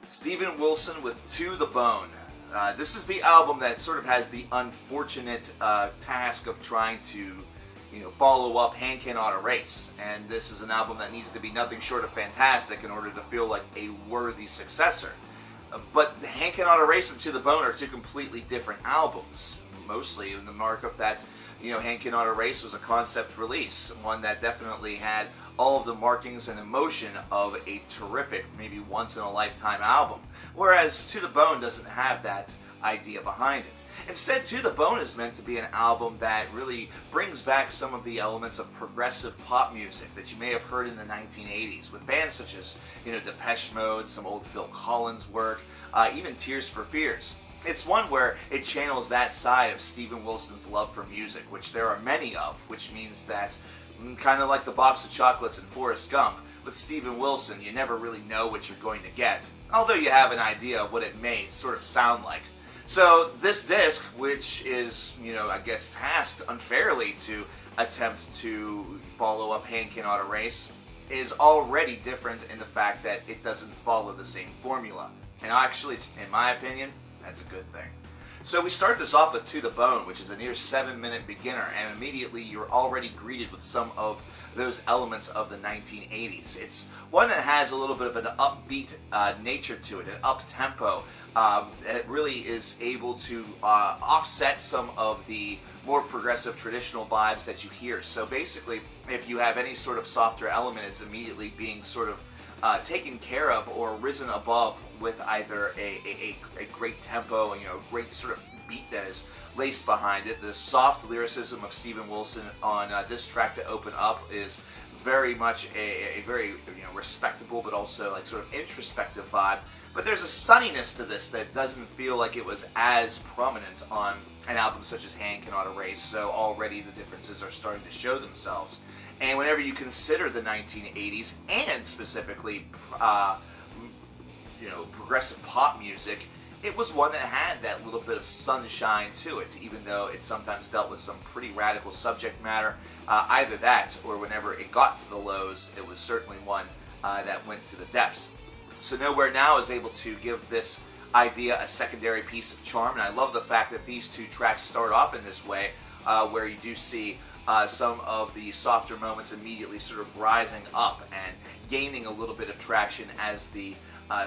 Steven Wilson with To the Bone. This is the album that sort of has the unfortunate task of trying to, follow up Hand Cannot Erase. And this is an album that needs to be nothing short of fantastic in order to feel like a worthy successor. But Hand Cannot Erase and To the Bone are two completely different albums. Mostly in the markup that, Hand Cannot Erase was a concept release, one that definitely had all of the markings and emotion of a terrific, maybe once-in-a-lifetime album. Whereas To the Bone doesn't have that idea behind it. Instead, To the Bone is meant to be an album that really brings back some of the elements of progressive pop music that you may have heard in the 1980s, with bands such as, Depeche Mode, some old Phil Collins work, even Tears for Fears. It's one where it channels that side of Steven Wilson's love for music, which there are many of, which means that, kind of like the box of chocolates in Forrest Gump, with Steven Wilson, you never really know what you're going to get, although you have an idea of what it may sort of sound like. So this disc, which is, tasked unfairly to attempt to follow up Hand Cannot Erase, is already different in the fact that it doesn't follow the same formula. And actually, in my opinion, that's a good thing. So we start this off with To the Bone, which is a near 7-minute beginner, and immediately you're already greeted with some of those elements of the 1980s. It's one that has a little bit of an upbeat nature to it, an up-tempo. It really is able to offset some of the more progressive traditional vibes that you hear. So basically, if you have any sort of softer element, it's immediately being sort of taken care of or risen above with either a great tempo, a great sort of beat that is laced behind it. The soft lyricism of Steven Wilson on this track To Open Up is very much a very respectable but also like sort of introspective vibe. But there's a sunniness to this that doesn't feel like it was as prominent on an album such as Hand Cannot Erase, so already the differences are starting to show themselves. And whenever you consider the 1980s and specifically, progressive pop music, it was one that had that little bit of sunshine to it, even though it sometimes dealt with some pretty radical subject matter. Either that, or whenever it got to the lows, it was certainly one that went to the depths. So Nowhere Now is able to give this idea a secondary piece of charm, and I love the fact that these two tracks start off in this way, where you do see some of the softer moments immediately sort of rising up and gaining a little bit of traction as the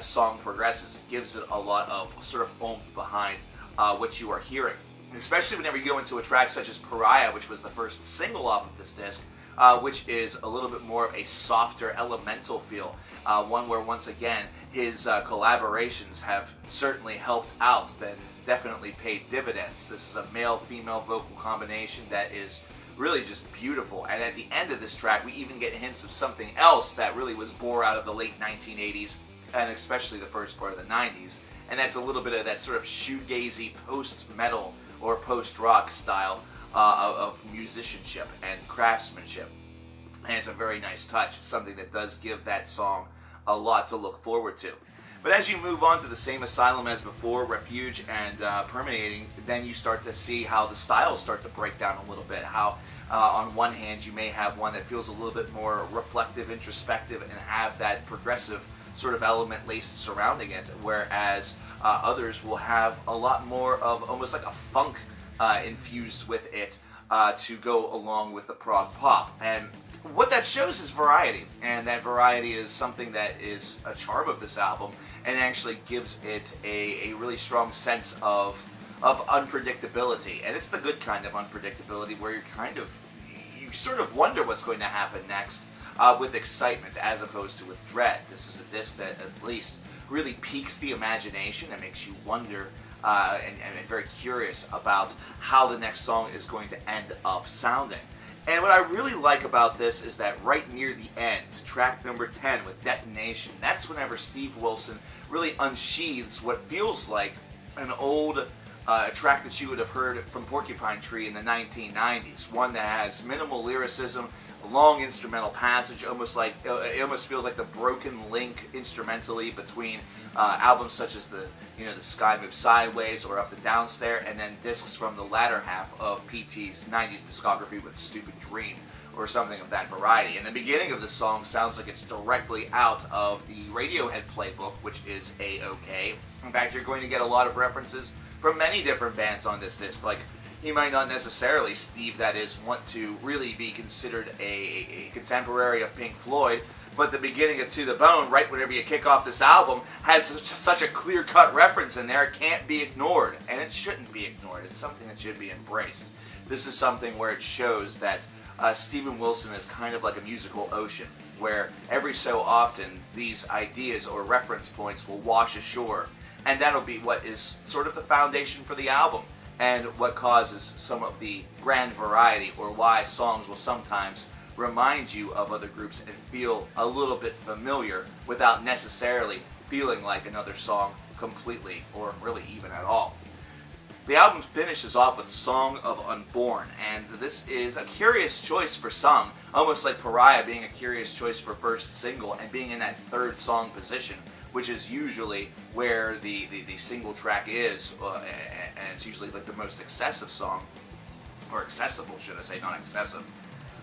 song progresses. It gives it a lot of sort of oomph behind what you are hearing. And especially whenever you go into a track such as Pariah, which was the first single off of this disc, which is a little bit more of a softer, elemental feel. One where, once again, his collaborations have certainly helped out and definitely paid dividends. This is a male-female vocal combination that is really just beautiful. And at the end of this track, we even get hints of something else that really was born out of the late 1980s, and especially the first part of the 90s. And that's a little bit of that sort of shoegazy post-metal or post-rock style of musicianship and craftsmanship. And it's a very nice touch. It's something that does give that song a lot to look forward to. But as you move on to the same Asylum as Before, Refuge, and Permeating, then you start to see how the styles start to break down a little bit. How on one hand you may have one that feels a little bit more reflective, introspective, and have that progressive sort of element laced surrounding it, whereas others will have a lot more of almost like a funk infused with it to go along with the prog pop. And what that shows is variety, and that variety is something that is a charm of this album and actually gives it a really strong sense of unpredictability. And it's the good kind of unpredictability where you sort of wonder what's going to happen next with excitement as opposed to with dread. This is a disc that at least really piques the imagination and makes you wonder and very curious about how the next song is going to end up sounding. And what I really like about this is that right near the end, track number 10 with Detonation, that's whenever Steve Wilson really unsheathes what feels like an old track that you would have heard from Porcupine Tree in the 1990s. One that has minimal lyricism, a long instrumental passage, almost like it almost feels like the broken link instrumentally between albums such as the Sky Moves Sideways or Up and Down Stair, and then discs from the latter half of PT's 90s discography with Stupid Dream, or something of that variety. And the beginning of the song sounds like it's directly out of the Radiohead playbook, which is A-OK. In fact, you're going to get a lot of references from many different bands on this disc. Like, you might not necessarily, Steve, that is, want to really be considered a contemporary of Pink Floyd, but the beginning of To the Bone, right whenever you kick off this album, has such a clear-cut reference in there, it can't be ignored. And it shouldn't be ignored. It's something that should be embraced. This is something where it shows that Steven Wilson is kind of like a musical ocean, where every so often these ideas or reference points will wash ashore, and that'll be what is sort of the foundation for the album, and what causes some of the grand variety, or why songs will sometimes remind you of other groups and feel a little bit familiar without necessarily feeling like another song completely, or really even at all. The album finishes off with Song of Unborn, and this is a curious choice for some, almost like Pariah being a curious choice for first single and being in that third song position, which is usually where the single track is, and it's usually like the most excessive song, or accessible, should I say, not excessive.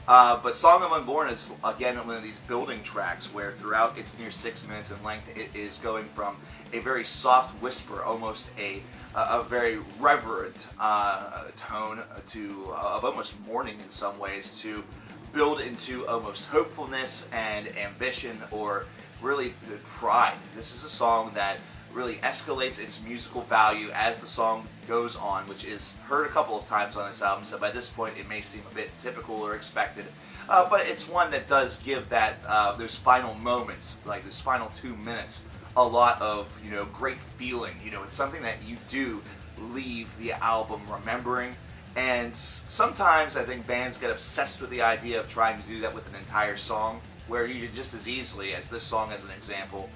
But Song of Unborn is, again, one of these building tracks where throughout its near 6 minutes in length, it is going from a very soft whisper, almost a very reverent tone of almost mourning in some ways, to build into almost hopefulness and ambition, or really pride. This is a song that really escalates its musical value as the song goes on, which is heard a couple of times on this album, so by this point it may seem a bit typical or expected, but it's one that does give that those final moments, like those final 2 minutes, a lot of, great feeling. It's something that you do leave the album remembering, and sometimes I think bands get obsessed with the idea of trying to do that with an entire song, where you could just as easily, as this song as an example,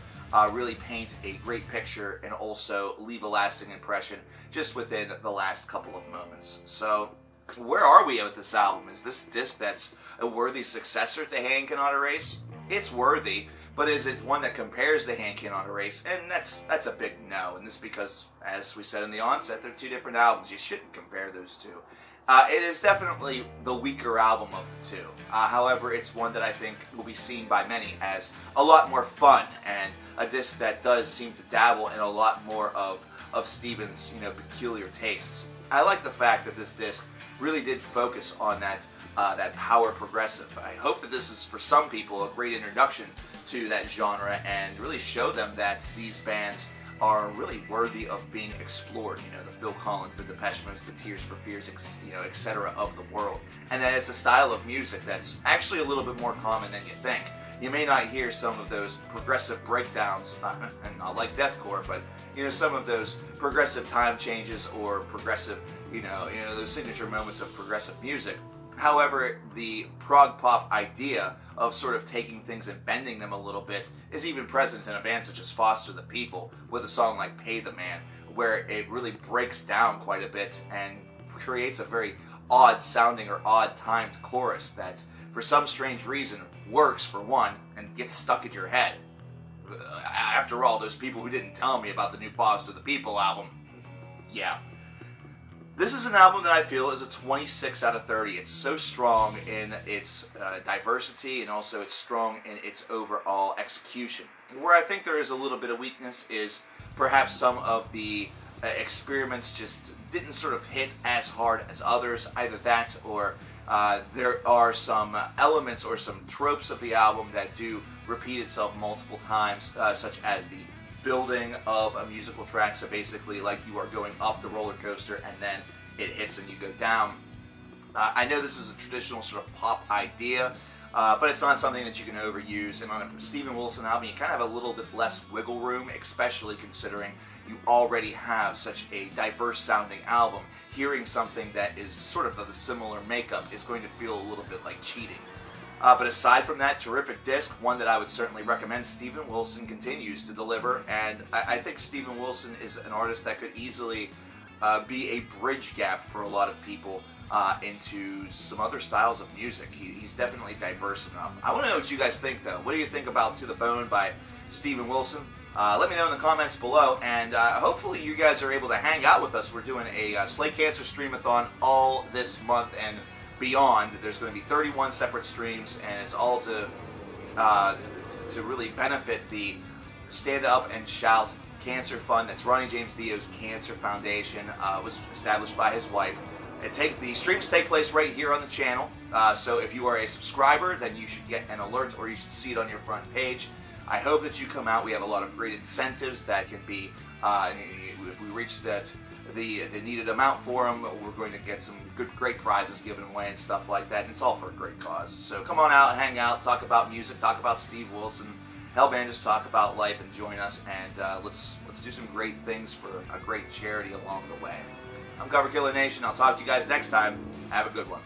really paint a great picture and also leave a lasting impression just within the last couple of moments. So, where are we with this album? Is this disc that's a worthy successor to Hand Cannot Erase? It's worthy, but is it one that compares to Hand Cannot Erase? And that's a big no, and this because, as we said in the onset, they're two different albums. You shouldn't compare those two. It is definitely the weaker album of the two. However, it's one that I think will be seen by many as a lot more fun, and a disc that does seem to dabble in a lot more of Steven's, peculiar tastes. I like the fact that this disc really did focus on that power progressive. I hope that this is, for some people, a great introduction to that genre, and really show them that these bands are really worthy of being explored. The Phil Collins, the Depeche Mode, the Tears for Fears, etc. of the world. And that it's a style of music that's actually a little bit more common than you think. You may not hear some of those progressive breakdowns, and not like deathcore, but some of those progressive time changes or progressive, those signature moments of progressive music. However, the prog pop idea of sort of taking things and bending them a little bit is even present in a band such as Foster the People, with a song like Pay the Man, where it really breaks down quite a bit and creates a very odd sounding or odd timed chorus that, for some strange reason, works for one and gets stuck in your head. After all, those people who didn't tell me about the new Foster the People album, yeah. This is an album that I feel is a 26 out of 30. It's so strong in its diversity, and also it's strong in its overall execution. Where I think there is a little bit of weakness is perhaps some of the experiments just didn't sort of hit as hard as others. Either that, or there are some elements or some tropes of the album that do repeat itself multiple times, such as the building of a musical track. So basically, like, you are going up the roller coaster and then it hits and you go down. I know this is a traditional sort of pop idea, but it's not something that you can overuse. And on a Steven Wilson album, you kind of have a little bit less wiggle room, especially considering you already have such a diverse sounding album. Hearing something that is sort of a similar makeup is going to feel a little bit like cheating. But aside from that, terrific disc, one that I would certainly recommend. Steven Wilson continues to deliver, and I think Steven Wilson is an artist that could easily be a bridge gap for a lot of people into some other styles of music. He's definitely diverse enough. I want to know what you guys think, though. What do you think about To the Bone by Steven Wilson? Let me know in the comments below, and hopefully you guys are able to hang out with us. We're doing a Slay Cancer Streamathon all this month, and beyond. There's going to be 31 separate streams, and it's all to really benefit the Stand Up and Shout Cancer Fund. That's Ronnie James Dio's Cancer Foundation. Was established by his wife. The streams take place right here on the channel, so if you are a subscriber, then you should get an alert, or you should see it on your front page. I hope that you come out. We have a lot of great incentives that can be, if we reach the needed amount for them, we're going to get some great prizes given away and stuff like that, and it's all for a great cause. So come on out, hang out, talk about music, talk about Steve Wilson, hell man, just talk about life and join us, and let's do some great things for a great charity along the way. I'm Cover Killer Nation. I'll talk to you guys next time. Have a good one.